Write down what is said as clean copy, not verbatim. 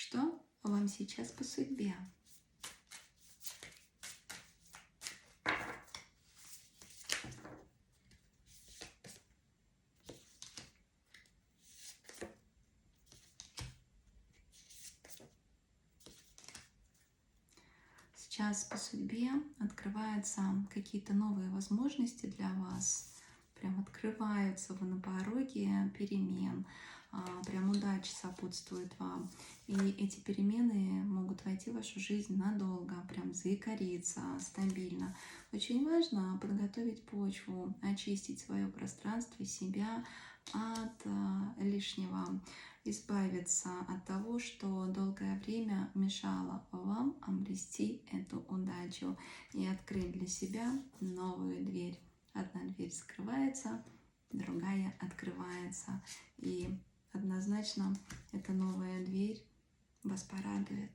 Что вам сейчас по судьбе? Сейчас по судьбе открываются какие-то новые возможности для вас. Прям открываются, вы на пороге перемен. Прям удача сопутствует вам. И эти перемены могут войти в вашу жизнь надолго, прям заикариться стабильно. Очень важно подготовить почву, очистить свое пространство, себя от лишнего, избавиться от того, что долгое время мешало вам обрести эту удачу и открыть для себя новую дверь. Одна дверь закрывается, другая открывается. И однозначно эта новая дверь вас порадует.